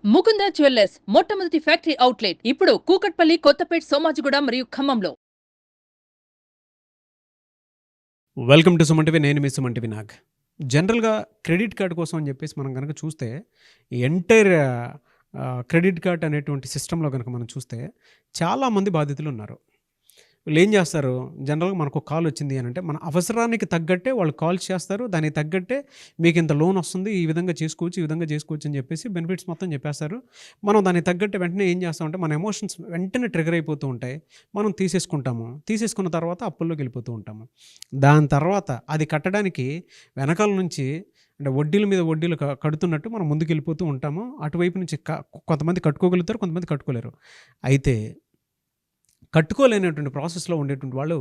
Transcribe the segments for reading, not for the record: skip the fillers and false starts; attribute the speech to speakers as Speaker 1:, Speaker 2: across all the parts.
Speaker 1: Mukunda jewellers మొట్టమొదటి factory outlet ఇప్పుడు కూకట్పల్లి, కొత్తపేట్, సోమాజిగూడ మరియు ఖమ్మంలో.
Speaker 2: Welcome to Suman TV. నేను మీ సుమన్ టీవీ నాగ్. జనరల్గా క్రెడిట్ కార్డ్ కోసం అని చెప్పేసి మనం కనుక చూస్తే ఎంటైర్ క్రెడిట్ కార్డ్ అనేటువంటి సిస్టంలో కనుక మనం చూస్తే చాలామంది బాధితులు ఉన్నారు. వీళ్ళు ఏం చేస్తారు, జనరల్గా మనకు కాల్ వచ్చింది అని అంటే మన అవసరానికి తగ్గట్టే వాళ్ళు కాల్ చేస్తారు. దానికి తగ్గట్టే మీకు ఇంత లోన్ వస్తుంది, ఈ విధంగా చేసుకోవచ్చు, ఈ విధంగా చేసుకోవచ్చు అని చెప్పేసి బెనిఫిట్స్ మొత్తం చెప్పేస్తారు. మనం దానికి తగ్గట్టే వెంటనే ఏం చేస్తామంటే మన ఎమోషన్స్ వెంటనే ట్రిగర్ అయిపోతూ ఉంటాయి. మనం తీసేసుకుంటాము. తీసేసుకున్న తర్వాత అప్పుల్లోకి వెళ్ళిపోతూ ఉంటాము. దాని తర్వాత అది కట్టడానికి వెనకాల నుంచి అంటే వడ్డీల మీద వడ్డీలు కడుతున్నట్టు మనం ముందుకు వెళ్ళిపోతూ ఉంటాము. అటువైపు నుంచి కొంతమంది కట్టుకోగలుగుతారు, కొంతమంది కట్టుకోలేరు. అయితే కట్టుకోలేనటువంటి ప్రాసెస్లో ఉండేటువంటి వాళ్ళు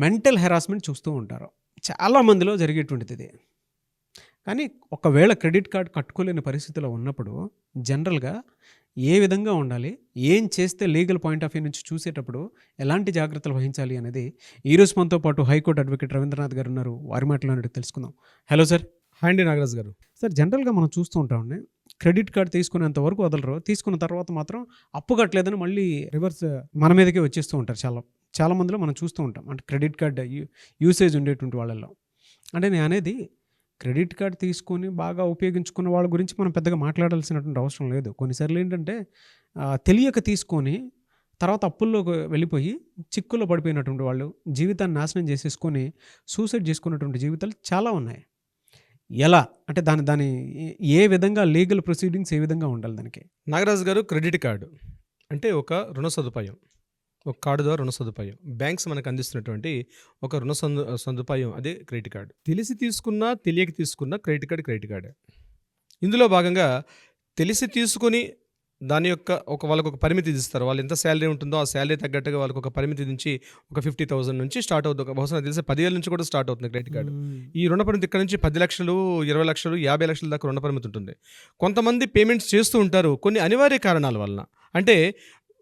Speaker 2: మెంటల్ హెరాస్మెంట్ చూస్తూ ఉంటారు. చాలామందిలో జరిగేటువంటిది ఇది. కానీ ఒకవేళ క్రెడిట్ కార్డ్ కట్టుకోలేని పరిస్థితిలో ఉన్నప్పుడు జనరల్గా ఏ విధంగా ఉండాలి, ఏం చేస్తే లీగల్ పాయింట్ ఆఫ్ వ్యూ నుంచి చూసేటప్పుడు ఎలాంటి జాగ్రత్తలు వహించాలి అనేది ఈరోజు మనతో పాటు హైకోర్టు అడ్వకేట్ రవీంద్రనాథ్ గారు ఉన్నారు. వారి మాటలో తెలుసుకుందాం. Hello sir.
Speaker 3: హాయ్ అండి నాగరాజు గారు.
Speaker 2: సార్, జనరల్గా మనం చూస్తూ ఉంటామండి, క్రెడిట్ కార్డ్ తీసుకునేంత వరకు వదలరు. తీసుకున్న తర్వాత మాత్రం అప్పు కట్టలేదని మళ్ళీ రివర్స్ మన మీదకే వచ్చేస్తూ ఉంటారు. చాలా మందిలో మనం చూస్తూ ఉంటాం. అంటే క్రెడిట్ కార్డ్ యూసేజ్ ఉండేటువంటి వాళ్ళల్లో. అంటే నేను అనేది క్రెడిట్ కార్డ్ తీసుకొని బాగా ఉపయోగించుకున్న వాళ్ళ గురించి మనం పెద్దగా మాట్లాడాల్సినటువంటి అవసరం లేదు. కొన్నిసార్లు ఏంటంటే తెలియక తీసుకొని తర్వాత అప్పుల్లోకి వెళ్ళిపోయి చిక్కుల్లో పడిపోయినటువంటి వాళ్ళు జీవితాన్ని నాశనం చేసేసుకొని సూసైడ్ చేసుకున్నటువంటి జీవితాలు చాలా ఉన్నాయి. ఎలా అంటే దాని ఏ విధంగా లీగల్ ప్రొసీడింగ్స్ ఏ విధంగా ఉండాలి దానికి?
Speaker 3: నాగరాజు గారు, క్రెడిట్ కార్డు అంటే ఒక రుణ సదుపాయం, ఒక కార్డు ద్వారా రుణ సదుపాయం. బ్యాంక్స్ మనకు అందిస్తున్నటువంటి ఒక రుణ సదుపాయం, అదే క్రెడిట్ కార్డు. తెలిసి తీసుకున్నా తెలియక తీసుకున్నా క్రెడిట్ కార్డు. ఇందులో భాగంగా తెలిసి తీసుకొని దాని యొక్క వాళ్ళకు ఒక పరిమితి ఇస్తారు. వాళ్ళు ఎంత శాలరీ ఉంటుందో ఆ శాలరీ తగ్గట్టుగా వాళ్ళకి ఒక పరిమితి నుంచి ఒక 50,000 నుంచి స్టార్ట్ అవుతుంది. బహుశా తెలిసి 10,000 నుంచి కూడా స్టార్ట్ అవుతుంది క్రెడిట్ కార్డు. ఈ రుణ పరిమితి ఇక్కడ నుంచి 10 లక్షలు, 20 లక్షలు, 50 లక్షల దాకా రుణ పరిమితి ఉంటుంది. కొంతమంది పేమెంట్స్ చేస్తూ ఉంటారు కొన్ని అనివార్య కారణాల వలన. అంటే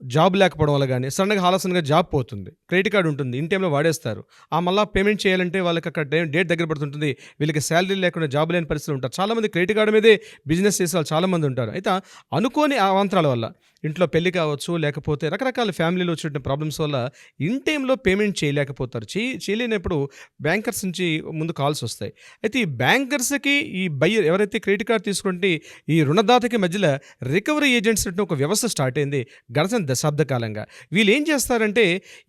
Speaker 3: జాబ్ లేకపోవడం వల్ల కానీ సడన్గా ఆలస్యంగా జాబ్ పోతుంది, క్రెడిట్ కార్డు ఉంటుంది, ఇన్ టైంలో వాడేస్తారు. మళ్ళీ పేమెంట్ చేయాలంటే వాళ్ళకి అక్కడ డేట్ దగ్గర పడుతుంటుంది, వీళ్ళకి శాలరీ లేకుండా జాబ్ లేని పరిస్థితులు ఉంటారు. చాలామంది క్రెడిట్ కార్డు మీదే బిజినెస్ చేసే వాళ్ళు చాలామంది ఉంటారు. అయితే అనుకోని అవాంతరాల వల్ల ఇంట్లో పెళ్లి కావచ్చు, లేకపోతే రకరకాల ఫ్యామిలీలో వచ్చిన ప్రాబ్లమ్స్ వల్ల ఇన్ టైంలో పేమెంట్ చేయలేకపోతారు. చేయలేనప్పుడు బ్యాంకర్స్ నుంచి ముందు కాల్స్ వస్తాయి. అయితే ఈ బ్యాంకర్స్కి ఈ బయ్యర్ ఎవరైతే క్రెడిట్ కార్డు తీసుకుంటే ఈ రుణదాతకి మధ్యలో రికవరీ ఏజెంట్స్ అంటే ఒక వ్యవస్థ స్టార్ట్ అయింది గత దశాబ్ద కాలంగా. వీళ్ళు ఏం చేస్తారంటే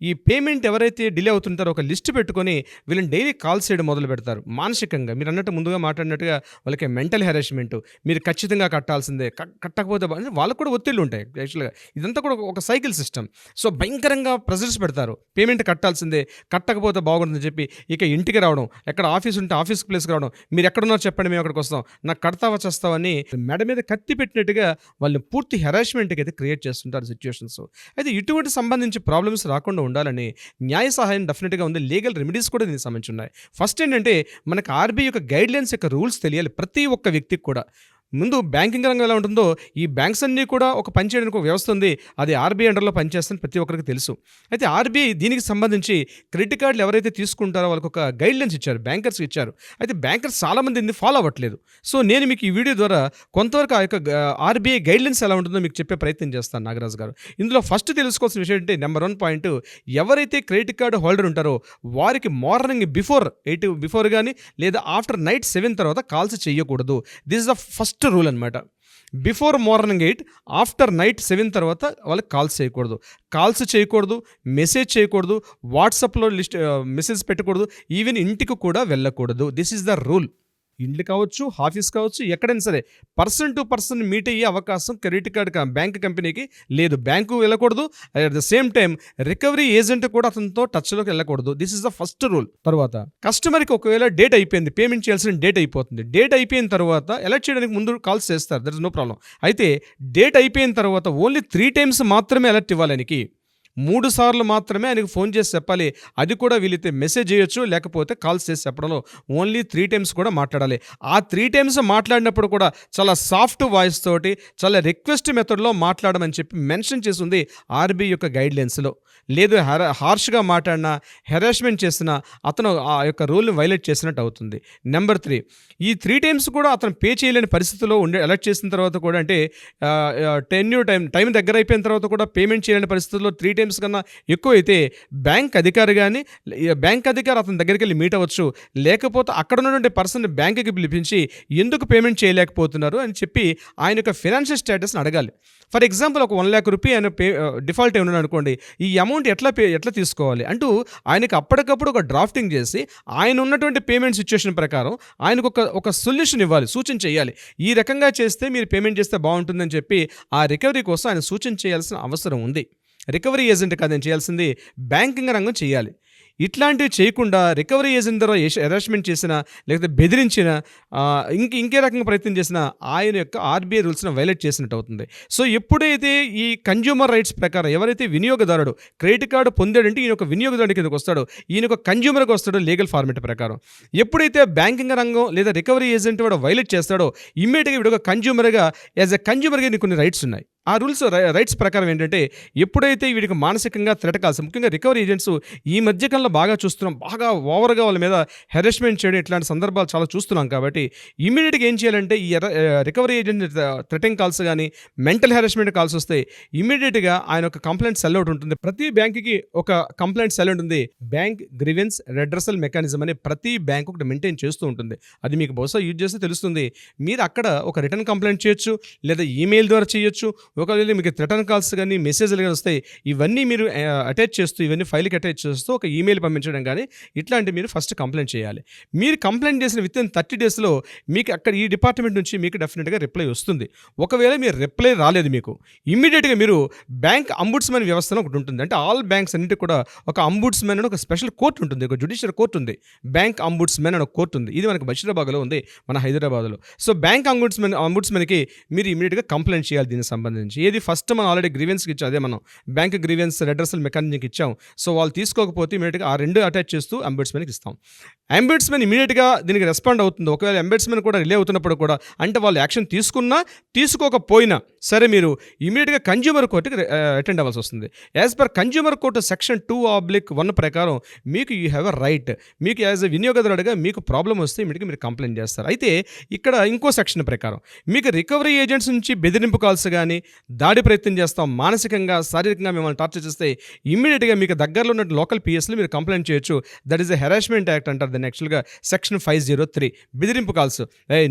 Speaker 3: ఈ పేమెంట్ ఎవరైతే డిలే అవుతుంటారో ఒక లిస్ట్ పెట్టుకొని వీళ్ళని డైలీ కాల్స్ చేయడం మొదలు పెడతారు. మానసికంగా మీరు అన్నట్టు ముందుగా మాట్లాడినట్టుగా వాళ్ళకి మెంటల్ హెరాస్మెంట్, మీరు ఖచ్చితంగా కట్టాల్సిందే, కట్టకపోతే వాళ్ళకు కూడా ఒత్తిళ్ళు ఉంటాయి. యాక్చువల్గా ఇదంతా కూడా ఒక సైకిల్ సిస్టమ్. సో భయంకరంగా ప్రెజర్స్ పెడతారు, పేమెంట్ కట్టాల్సిందే, కట్టకపోతే బాగుంటుందని చెప్పి. ఇక ఇంటికి రావడం, ఎక్కడ ఆఫీస్ ఉంటే ఆఫీస్ ప్లేస్కి రావడం, మీరు ఎక్కడున్నారో చెప్పండి మేము అక్కడికి వస్తాం, నాకు కడతావా చేస్తావని మెడ మీద కత్తి పెట్టినట్టుగా వాళ్ళని పూర్తి హెరాస్మెంట్కి అయితే క్రియేట్ చేస్తుంటారు సిచ్యువేషన్స్. అయితే ఇటువంటి సంబంధించి ప్రాబ్లమ్స్ రాకుండా ఉండాలని న్యాయ సహాయం డెఫినెట్గా ఉంది. లీగల్ రెమెడీస్ కూడా దీనికి సంబంధించి ఉన్నాయి. ఫస్ట్ ఏంటంటే మనకు ఆర్బీఐ యొక్క గైడ్లైన్స్ యొక్క రూల్స్ తెలియాలి ప్రతి ఒక్క వ్యక్తికి కూడా. ముందు బ్యాంకింగ్ రంగం ఎలా ఉంటుందో ఈ బ్యాంక్స్ అన్నీ కూడా ఒక పనిచేయడానికి ఒక వ్యవస్థ ఉంది, అది ఆర్బీఐ అండర్లో పనిచేస్తుంది ప్రతి ఒక్కరికి తెలుసు. అయితే ఆర్బీఐ దీనికి సంబంధించి క్రెడిట్ కార్డులు ఎవరైతే తీసుకుంటారో వాళ్ళకి ఒక గైడ్లైన్స్ ఇచ్చారు, బ్యాంకర్స్కి ఇచ్చారు. అయితే బ్యాంకర్స్ చాలామంది దీన్ని ఫాలో అవ్వట్లేదు. సో నేను మీకు ఈ వీడియో ద్వారా కొంతవరకు ఆ యొక్క ఆర్బీఐ గైడ్లైన్స్ ఎలా ఉంటుందో మీకు చెప్పే ప్రయత్నం చేస్తాను నాగరాజు గారు. ఇందులో ఫస్ట్ తెలుసుకోవాల్సిన విషయం ఏంటంటే నెంబర్ 1 పాయింట్, ఎవరైతే క్రెడిట్ కార్డు హోల్డర్ ఉంటారో వారికి మార్నింగ్ బిఫోర్ కానీ లేదా ఆఫ్టర్ నైట్ 7 తర్వాత కాల్స్ చేయకూడదు. This is the first rule అనమాట. బిఫోర్ మార్నింగ్ 8, ఆఫ్టర్ నైట్ 7 తర్వాత వాళ్ళకి కాల్స్ చేయకూడదు, మెసేజ్ చేయకూడదు, వాట్సాప్లో మెసేజ్ పెట్టకూడదు, ఈవెన్ ఇంటికి కూడా వెళ్ళకూడదు. This is the rule. ఇండ్లు కావచ్చు, ఆఫీస్ కావచ్చు, ఎక్కడైనా సరే పర్సన్ టు పర్సన్ మీట్ అయ్యే అవకాశం క్రెడిట్ కార్డ్ బ్యాంక్ కంపెనీకి లేదు. బ్యాంకు వెళ్ళకూడదు, at the same time recovery agent కూడా అతనితో టచ్లోకి వెళ్ళకూడదు. This is the first rule. తర్వాత కస్టమర్కి ఒకవేళ డేట్ అయిపోయింది, పేమెంట్ చేయాల్సిన డేట్ అయిపోతుంది, డేట్ అయిపోయిన తర్వాత అలర్ట్ చేయడానికి ముందు కాల్స్ చేస్తారు, దట్ ఇస్ నో ప్రాబ్లం. అయితే డేట్ అయిపోయిన తర్వాత ఓన్లీ 3 times మాత్రమే అలర్ట్ ఇవ్వాలనికి. 3 సార్లు మాత్రమే ఆయనకు ఫోన్ చేసి చెప్పాలి. అది కూడా వీలైతే మెసేజ్ చేయొచ్చు, లేకపోతే కాల్స్ చేసి చెప్పడంలో ఓన్లీ 3 టైమ్స్ కూడా మాట్లాడాలి. ఆ 3 టైమ్స్ మాట్లాడినప్పుడు కూడా చాలా సాఫ్ట్ వాయిస్ తోటి చాలా రిక్వెస్ట్ మెథడ్లో మాట్లాడమని చెప్పి మెన్షన్ చేసి ఉంది ఆర్బీఐ యొక్క గైడ్లైన్స్లో. లేదు హార్ష్గా మాట్లాడినా, హెరాస్మెంట్ చేసినా అతను ఆ యొక్క రూల్ని వైలేట్ చేసినట్టు అవుతుంది. నెంబర్ 3, ఈ 3 టైమ్స్ కూడా అతను పే చేయలేని పరిస్థితిలో అలర్ట్ చేసిన తర్వాత కూడా, అంటే టైం దగ్గర అయిపోయిన తర్వాత కూడా పేమెంట్ చేయలేని పరిస్థితుల్లో 3 టైమ్స్ కన్నా ఎక్కువైతే బ్యాంక్ అధికారి అతని దగ్గరికి వెళ్ళి మీట్ అవ్వచ్చు. లేకపోతే అక్కడ ఉన్నటువంటి పర్సన్ బ్యాంకుకి పిలిపించి ఎందుకు పేమెంట్ చేయలేకపోతున్నారు అని చెప్పి ఆయన యొక్క ఫైనాన్షియల్ స్టేటస్ని అడగాలి. ఫర్ ఎగ్జాంపుల్ ఒక 1 lakh రూపీ ఆయన డిఫాల్ట్ ఉన్నాడు అనుకోండి, ఈ అమౌంట్ ఎట్లా తీసుకోవాలి అంటూ ఆయనకు అప్పటికప్పుడు ఒక డ్రాఫ్టింగ్ చేసి ఆయన ఉన్నటువంటి పేమెంట్ సిచ్యువేషన్ ప్రకారం ఆయనకు ఒక సొల్యూషన్ ఇవ్వాలి, సూచన చేయాలి. ఈ రకంగా చేస్తే మీరు పేమెంట్ చేస్తే బాగుంటుందని చెప్పి ఆ రికవరీ కోసం ఆయన సూచన చేయాల్సిన అవసరం ఉంది. రికవరీ ఏజెంట్ కాదని చేయాల్సింది బ్యాంకింగ్ రంగం చేయాలి. ఇట్లాంటివి చేయకుండా రికవరీ ఏజెంట్ ద్వారా హెరాస్మెంట్ చేసినా, లేకపోతే బెదిరించినా, ఇంకే రకంగా ప్రయత్నం చేసినా ఆయన యొక్క ఆర్బీఐ రూల్స్ని వైలేట్ చేసినట్టు అవుతుంది. సో ఎప్పుడైతే ఈ కన్జ్యూమర్ రైట్స్ ప్రకారం ఎవరైతే వినియోగదారుడు క్రెడిట్ కార్డు పొందాడంటే ఈయన ఒక వినియోగదారుడి కిందకు వస్తాడు, ఈయన ఒక కన్జ్యూమర్గా వస్తాడు లీగల్ ఫార్మేట్ ప్రకారం. ఎప్పుడైతే బ్యాంకింగ్ రంగం లేదా రికవరీ ఏజెంట్ వాడు వైలేట్ చేస్తాడో ఇమ్మీడియట్గా వీడు ఒక కన్జ్యూమర్గా, యాజ్ ఎ కన్జ్యూమర్గా నీకు కొన్ని రైట్స్ ఉన్నాయి. ఆ రూల్స్ రైట్స్ ప్రకారం ఏంటంటే ఎప్పుడైతే వీడికి మానసికంగా థ్రెట్ కాల్సి, ముఖ్యంగా రికవరీ ఏజెంట్స్ ఈ మధ్యకాలంలో బాగా చూస్తున్నాం, బాగా ఓవర్గా వాళ్ళ మీద హెరాస్మెంట్ చేయడం ఇట్లాంటి సందర్భాలు చాలా చూస్తున్నాం. కాబట్టి ఇమీడియట్గా ఏం చేయాలంటే ఈ రికవరీ ఏజెంట్ థ్రెటింగ్ కాల్స్ కానీ మెంటల్ హెరాస్మెంట్ కాల్స్ వస్తే ఇమీడియట్గా ఆయన ఒక కంప్లైంట్ సెల్ అవుట్ ఉంటుంది. ప్రతి బ్యాంకుకి ఒక కంప్లైంట్ సెల్ ఉంటుంది. బ్యాంక్ గ్రీవెన్స్ రెడ్రసల్ మెకానిజం అని ప్రతి బ్యాంక్ ఒకటి మెయింటైన్ చేస్తూ ఉంటుంది. అది మీకు బహుశా యూజ్ చేస్తే తెలుస్తుంది. మీరు అక్కడ ఒక రిటర్న్ కంప్లైంట్ చేయొచ్చు, లేదా ఈమెయిల్ ద్వారా చేయొచ్చు. ఒకవేళ మీకు రిటర్న్ కాల్స్ కానీ మెసేజ్లు కానీ వస్తాయి, ఇవన్నీ మీరు అటాచ్ చేస్తూ, ఇవన్నీ ఫైల్కి అటాచ్ చేస్తూ ఒక ఈమెయిల్ పంపించడం కానీ ఇట్లాంటివి మీరు ఫస్ట్ కంప్లైంట్ చేయాలి. మీరు కంప్లైంట్ చేసిన వితిన్ 30 daysలో మీకు అక్కడ ఈ డిపార్ట్మెంట్ నుంచి మీకు డెఫినెట్గా రిప్లై వస్తుంది. ఒకవేళ మీరు రిప్లై రాలేదు మీకు ఇమ్మీడియట్గా మీరు బ్యాంక్ అంబుడ్స్మెన్ వ్యవస్థను ఒకటి ఉంటుంది. అంటే ఆల్ బ్యాంక్స్ అన్నింటి కూడా ఒక అంబుడ్స్మెన్ అని ఒక స్పెషల్ కోర్టు ఉంటుంది, ఒక జ్యుడిషియల్ కోర్టు ఉంది. బ్యాంక్ అంబుడ్స్మెన్ అని ఒక కోర్టు ఉంది. ఇది మనకి బషీరాబాద్లో ఉంది, మన హైదరాబాద్లో. సో బ్యాంక్ అంబుడ్స్మెన్కి మీరు ఇమ్మీడియట్గా కంప్లైంట్ చేయాలి. దీనికి సంబంధించి ఏది ఫస్ట్ మనం ఆల్రెడీ గ్రీవెన్స్కి ఇచ్చాం, అదే మనం బ్యాంక్ గ్రీవెన్స్ రెడ్రసల్ మెకానిజంకి ఇచ్చాం. సో వాళ్ళు తీసుకోకపోతే ఇమీడియట్గా ఆ 2 అటాచ్ చేస్తూ అంబుడ్స్మెన్కి ఇస్తాం. అంబుడ్స్మెన్ ఇమీడియట్గా దీనికి రెస్పాండ్ అవుతుంది. ఒకవేళ అంబుడ్స్మెన్ కూడా రిలే అవుతున్నప్పుడు కూడా, అంటే వాళ్ళు యాక్షన్ తీసుకున్నా తీసుకోకపోయినా సరే, మీరు ఇమీడియట్గా కన్జ్యూమర్ కోర్టుకి అటెండ్ అవ్వాల్సి వస్తుంది. As per consumer court section 2/1 ప్రకారం మీకు యూ హ్యావ్ ఎ రైట్. మీకు యాజ్ ఎ వినియోగదారుడిగా మీకు ప్రాబ్లం వస్తే ఇమీడియట్గా మీరు కంప్లైంట్ చేస్తారు. అయితే ఇక్కడ ఇంకో సెక్షన్ ప్రకారం మీకు రికవరీ ఏజెంట్స్ నుంచి బెదిరింపు కాల్స్ కానీ, దాడి ప్రయత్నం చేస్తాం, మానసికంగా శారీరకంగా మిమ్మల్ని టార్చర్ చేస్తే ఇమ్మీడియట్గా మీకు దగ్గరలో ఉన్న లోకల్ పిఎస్లో మీరు కంప్లైంట్ చేయొచ్చు. That is a harassment act అంటారు దాన్ని యాక్చువల్గా, సెక్షన్ 503. బెదిరింపు కాల్స్,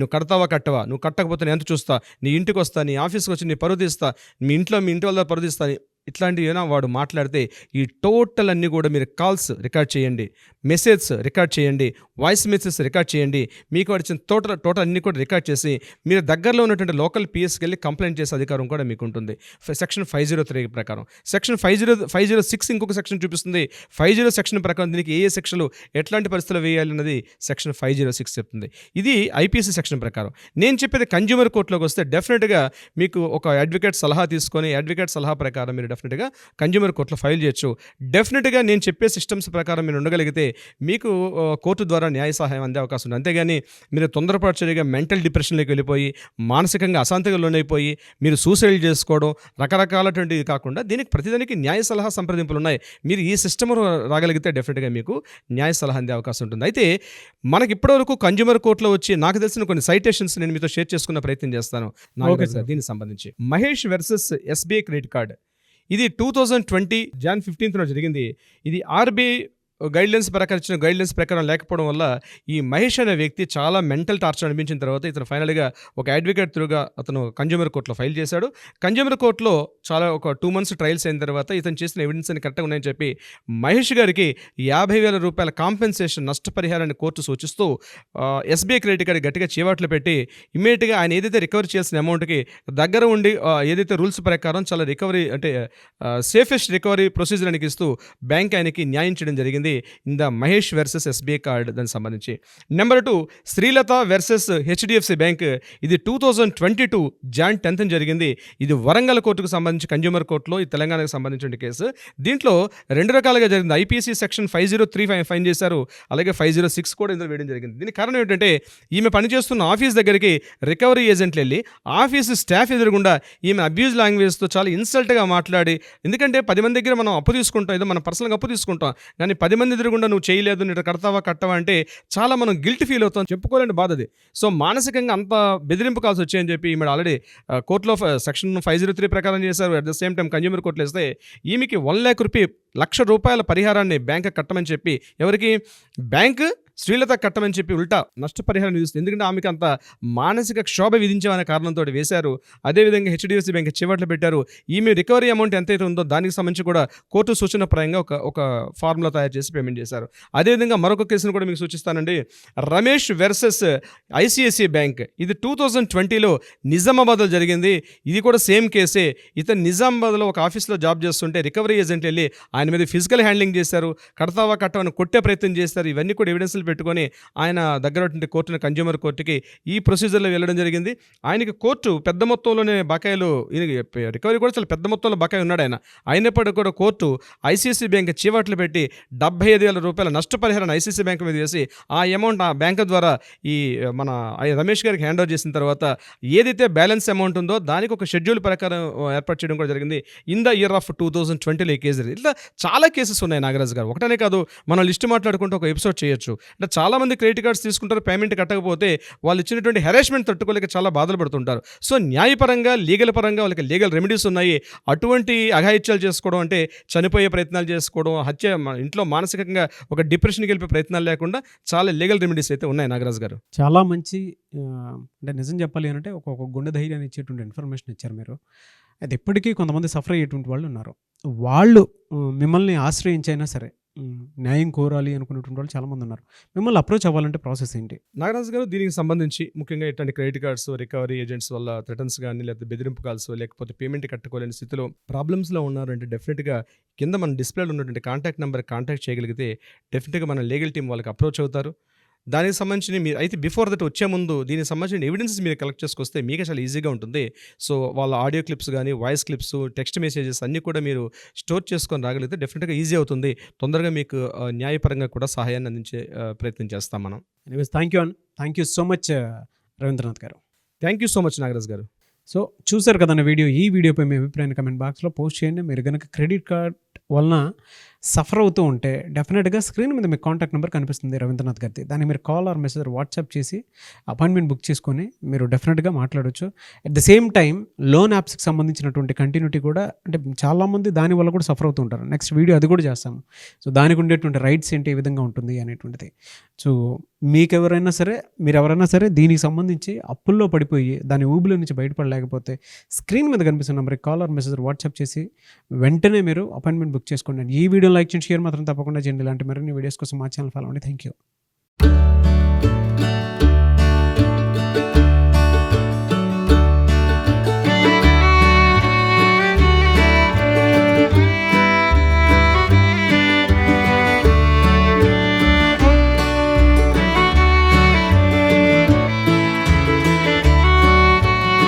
Speaker 3: నువ్వు కట్టవా, నువ్వు కట్టకపోతే నేను ఎంత చూస్తా, నీ ఇంటికి వస్తా, నీ ఆఫీస్కి వచ్చి నీ పరువు తీస్తా, మీ ఇంటి వాళ్ళ పరువు తీస్తా, ఇట్లాంటివి ఏమైనా వాడు మాట్లాడితే ఈ టోటల్ అన్నీ కూడా మీరు కాల్స్ రికార్డ్ చేయండి, మెసేజ్ రికార్డ్ చేయండి, వాయిస్ మెసేజ్ రికార్డ్ చేయండి. మీకు వచ్చిన టోటల్ అన్నీ కూడా రికార్డ్ చేసి మీరు దగ్గరలో ఉన్నటువంటి లోకల్ పిఎస్కి వెళ్ళి కంప్లైంట్ చేసే అధికారం కూడా మీకు ఉంటుంది. సెక్షన్ 503 ప్రకారం. సెక్షన్ 506 ఇంకొక సెక్షన్ చూపిస్తుంది. 50 సెక్షన్ ప్రకారం దీనికి ఏ సెక్షన్లు ఎట్లాంటి పరిస్థితులు వేయాలన్నది సెక్షన్ 506 చెప్తుంది. ఇది ఐపీసీ సెక్షన్ ప్రకారం. నేను చెప్పేది కన్జ్యూమర్ కోర్టులోకి వస్తే డెఫినెట్గా మీకు ఒక అడ్వకేట్ సలహా తీసుకొని, అడ్వకేట్ సలహా ప్రకారం మీరు డెఫినెట్గా కన్జ్యూమర్ కోర్టులో ఫైల్ చేయొచ్చు. డెఫినెట్గా నేను చెప్పే సిస్టమ్స్ ప్రకారం మీరు ఉండగలిగితే మీకు కోర్టు ద్వారా న్యాయ సహాయం అందే అవకాశం ఉంది. అంతేగాని మీరు తొందరపాటు చర్యగా మెంటల్ డిప్రెషన్లోకి వెళ్ళిపోయి, మానసికంగా అశాంతిగా లోనైపోయి మీరు సూసైడ్ చేసుకోవడం, రకరకాలటువంటివి కాకుండా దీనికి ప్రతిదానికి న్యాయ సలహా సంప్రదింపులు ఉన్నాయి. మీరు ఈ సిస్టమ్ రాగలిగితే డెఫినెట్గా మీకు న్యాయ సలహా అందే అవకాశం ఉంటుంది. అయితే మనకి ఇప్పటివరకు కన్జ్యూమర్ కోర్టులో వచ్చి నాకు తెలిసిన కొన్ని సైటేషన్స్ నేను మీతో షేర్ చేసుకున్న ప్రయత్నం చేస్తాను. దీనికి సంబంధించి Mahesh versus SBI credit card, ఇది 2020 Jan 15th జరిగింది. ఇది ఆర్బీఐ గైడ్లైన్స్ ప్రకారం ఇచ్చిన గైడ్లైన్స్ ప్రకారం లేకపోవడం వల్ల ఈ మహేష్ అనే వ్యక్తి చాలా మెంటల్ టార్చర్ అనిపించిన తర్వాత ఇతను ఫైనల్గా ఒక అడ్వకేట్ త్రూగా అతను కన్జ్యూమర్ కోర్టులో ఫైల్ చేశాడు. కన్జ్యూమర్ కోర్టులో చాలా ఒక 2 months ట్రయల్స్ అయిన తర్వాత ఇతను చేసిన ఎవిడెన్స్ అని కరెక్ట్గా ఉన్నాయని చెప్పి మహేష్ గారికి 50,000 రూపాయల కాంపెన్సేషన్ నష్టపరిహారాన్ని కోర్టు సూచిస్తూ ఎస్బీఐ క్రెడిట్ కార్డు గట్టిగా చీవాట్లు పెట్టి ఇమీడియట్గా ఆయన ఏదైతే రికవరీ చేయాల్సిన అమౌంట్కి దగ్గర ఉండి ఏదైతే రూల్స్ ప్రకారం చాలా రికవరీ అంటే సేఫెస్ట్ రికవరీ ప్రొసీజర్ అని ఇస్తూ బ్యాంక్ ఆయనకి న్యాయం చేయడం జరిగింది. జరిగింది in the Mahesh versus SBI card దానికి సంబంధించి. Number 2 Srilatha versus HDFC bank. ఇది 2022 జాన్ 10th జరిగింది. ఇది వరంగల్ కోర్టుకు సంబంధించి కన్జ్యూమర్ కోర్టులో ఈ తెలంగాణకు సంబంధించిన కేసు. దీంట్లో 2 రకాలుగా జరిగింది. ఐపీసీ సెక్షన్ 503 ఫైన్ చేశారు, అలాగే 506 కూడా ఇందులో వేయడం జరిగింది. దీనికి కారణం ఏంటంటే ఈమె పనిచేస్తున్న ఆఫీస్ దగ్గరికి రికవరీ ఏజెంట్లు వెళ్ళి ఆఫీసు స్టాఫ్ ఎదురుగుండా ఈమె అబ్యూజ్ లాంగ్వేజ్తో చాలా ఇన్సల్ట్గా మాట్లాడి, ఎందుకంటే 10 మంది దగ్గర మనం అప్పు తీసుకుంటాం, ఏదో మనం పర్సనల్గా అప్పు తీసుకుంటాం, కానీ 10 మంది ఎదురుగుండా నువ్వు చేయలేదు, నేను కడతావా కట్టవా అంటే చాలా మనం గిల్ట్ ఫీల్ అవుతాం, చెప్పుకోలేని బాధ అది. సో మానసికంగా అంత బెదిరింపు కాల్సి వచ్చాయని చెప్పి ఈమె ఆల్రెడీ కోర్టులో సెక్షన్ 503 ప్రకారం చేశారు. At the same time consumer కోర్టులో వేస్తే ఈమెకి 1 lakh రూపీ ₹1,00,000 పరిహారాన్ని బ్యాంక్ కట్టమని చెప్పి, ఎవరికి బ్యాంక్ శ్రీలత కట్టమని చెప్పి ఉల్టా నష్టపరిహారం విధిస్తుంది. ఎందుకంటే ఆమెకి అంత మానసిక క్షోభ విధించామనే కారణంతో వేశారు. అదేవిధంగా హెచ్డిఎఫ్సి బ్యాంక్ చివట్లు పెట్టారు. ఈమె రికవరీ అమౌంట్ ఎంతైతే ఉందో దానికి సంబంధించి కూడా కోర్టు సూచన పరంగా ఒక ఫార్ములా తయారు చేసి పేమెంట్ చేశారు. అదేవిధంగా మరొక కేసును కూడా మీకు సూచిస్తానండి. Ramesh versus ICICI bank. ఇది 2020లో నిజామాబాద్లో జరిగింది. ఇది కూడా సేమ్ కేసే. ఇతను నిజామాబాద్లో ఒక ఆఫీస్లో జాబ్ చేస్తుంటే రికవరీ ఏజెంట్ వెళ్ళి ఆయన మీద ఫిజికల్ హ్యాండ్లింగ్ చేశారు, కడతావా కట్టవని కొట్టే ప్రయత్నం చేస్తారు. ఇవన్నీ కూడా ఎవిడెన్స్లు పెట్టుకొని ఆయన దగ్గర కోర్టును కన్జ్యూమర్ కోర్టుకి ఈ ప్రొసీజర్లో వెళ్ళడం జరిగింది. ఆయనకి కోర్టు పెద్ద మొత్తంలోనే బకాయిలు, రికవరీ కూడా చాలా పెద్ద మొత్తంలో బకాయి ఉన్నాడు ఆయన. అయినప్పటికీ కూడా కోర్టు ఐసిఐసిఐ బ్యాంక్ చీవాట్లు పెట్టి ₹75,000 నష్టపరిహారాన్ని ఐసిఐసిఐ బ్యాంక్ మీద వేసి ఆ అమౌంట్ ఆ బ్యాంక్ ద్వారా ఈ మన రమేష్ గారికి హ్యాండ్ ఓవర్ చేసిన తర్వాత ఏదైతే బ్యాలెన్స్ అమౌంట్ ఉందో దానికి ఒక షెడ్యూల్ ప్రకారం ఏర్పాటు చేయడం కూడా జరిగింది. ఇన్ ద ఇయర్ ఆఫ్ 2020లో ఈ కేసు జరిగింది. ఇట్లా చాలా కేసెస్ ఉన్నాయి నాగరాజు గారు. ఒకటనే కాదు, మనం లిస్ట్ మాట్లాడుకుంటూ ఒక ఎపిసోడ్ చేయొచ్చు. అంటే చాలామంది క్రెడిట్ కార్డ్స్ తీసుకుంటారు, పేమెంట్ కట్టకపోతే వాళ్ళు ఇచ్చినటువంటి హెరాస్మెంట్ తట్టుకోలేక చాలా బాధలు పడుతుంటారు. సో న్యాయపరంగా లీగల్ పరంగా వాళ్ళకి లీగల్ రెమెడీస్ ఉన్నాయి. అటువంటి అఘాయిత్యాలు చేసుకోవడం అంటే చనిపోయే ప్రయత్నాలు చేసుకోవడం, హత్య, ఇంట్లో మానసికంగా ఒక డిప్రెషన్కి వెళ్ళిపోయే ప్రయత్నాలు లేకుండా చాలా లీగల్ రెమెడీస్ అయితే ఉన్నాయి నాగరాజు గారు.
Speaker 2: చాలా మంచి అంటే నిజం చెప్పాలి అంటే ఒక గుండె ధైర్యాన్ని ఇచ్చేటువంటి ఇన్ఫర్మేషన్ ఇచ్చారు మీరు. అది ఎప్పటికీ కొంతమంది సఫర్ అయ్యేటువంటి వాళ్ళు ఉన్నారు. వాళ్ళు మిమ్మల్ని ఆశ్రయించైనా సరే న్యాయం కోరాలి అనుకునేటువంటి వాళ్ళు చాలామంది ఉన్నారు. మిమ్మల్ని అప్రోచ్ అవ్వాలంటే ప్రాసెస్ ఏంటి
Speaker 3: నాగరాజు గారు? దీనికి సంబంధించి ముఖ్యంగా ఇట్లాంటి క్రెడిట్ కార్డ్స్, రికవరీ ఏజెంట్స్ వల్ల థ్రెటన్స్ కానీ, లేకపోతే బెదిరింపు కాల్స్, లేకపోతే పేమెంట్ కట్టుకోలేని స్థితిలో ప్రాబ్లమ్స్లో ఉన్నారంటే డెఫినెట్గా కింద మన డిస్ప్లేలో ఉన్నటువంటి కాంటాక్ట్ నెంబర్ కాంటాక్ట్ చేయగలిగితే డెఫినెట్గా మన లీగల్ టీం వాళ్ళకి అప్రోచ్ అవుతారు. దానికి సంబంధించి మీరు అయితే బిఫోర్ దట్ వచ్చే ముందు దీనికి సంబంధించిన ఎవిడెన్సెస్ మీరు కలెక్ట్ చేసుకొస్తే మీకే చాలా ఈజీగా ఉంటుంది. సో వాళ్ళ ఆడియో క్లిప్స్ కానీ, వాయిస్ క్లిప్స్, టెక్స్ట్ మెసేజెస్ అన్నీ కూడా మీరు స్టోర్ చేసుకొని రాగలిగితే డెఫినెట్గా ఈజీ అవుతుంది. తొందరగా మీకు న్యాయపరంగా కూడా సహాయాన్ని అందించే ప్రయత్నం చేస్తాం మనం.
Speaker 2: Anyways thank you so much Ravindranath garu.
Speaker 3: Thank you so much Nagaraj garu.
Speaker 2: So చూసారు కదన్న వీడియో. ఈ వీడియోపై మీ అభిప్రాయాన్ని కమెంట్ బాక్స్లో పోస్ట్ చేయండి. మీరు కనుక క్రెడిట్ కార్డ్ వలన సఫర్ అవుతూ ఉంటే డెఫినెట్గా స్క్రీన్ మీద మీకు కాంటాక్ట్ నెంబర్ కనిపిస్తుంది రవీంద్రనాథ్ గారిది. దాన్ని మీరు కాల్ ఆర్ మెసేజ్ వాట్సాప్ చేసి అపాయింట్మెంట్ బుక్ చేసుకొని మీరు డెఫినెట్గా మాట్లాడవచ్చు. At the same time loan యాప్స్కి సంబంధించినటువంటి కంటిన్యూటీ కూడా, అంటే చాలామంది దానివల్ల కూడా సఫర్ అవుతూ ఉంటారు. నెక్స్ట్ వీడియో అది కూడా చేస్తాము. సో దానికి ఉండేటువంటి రైట్స్ ఏంటి, ఏ విధంగా ఉంటుంది అనేటువంటిది. సో మీకు ఎవరైనా సరే దీనికి సంబంధించి అప్పుల్లో పడిపోయి దాని ఊబిలో నుంచి బయటపడలేకపోతే స్క్రీన్ మీద కనిపిస్తున్న నెంబర్కి కాల్ ఆర్ మెసేజ్ వాట్సాప్ చేసి వెంటనే మీరు అపాయింట్మెంట్ బుక్ చేసుకోండి. ఈ వీడియో లైక్ చేయండి, షేర్ మాత్రం తప్పకుండా చేయండి. ఇలాంటి మరిన్ని వీడియోస్ కోసం మా ఛానల్ ఫాలో అవ్వండి. Thank you.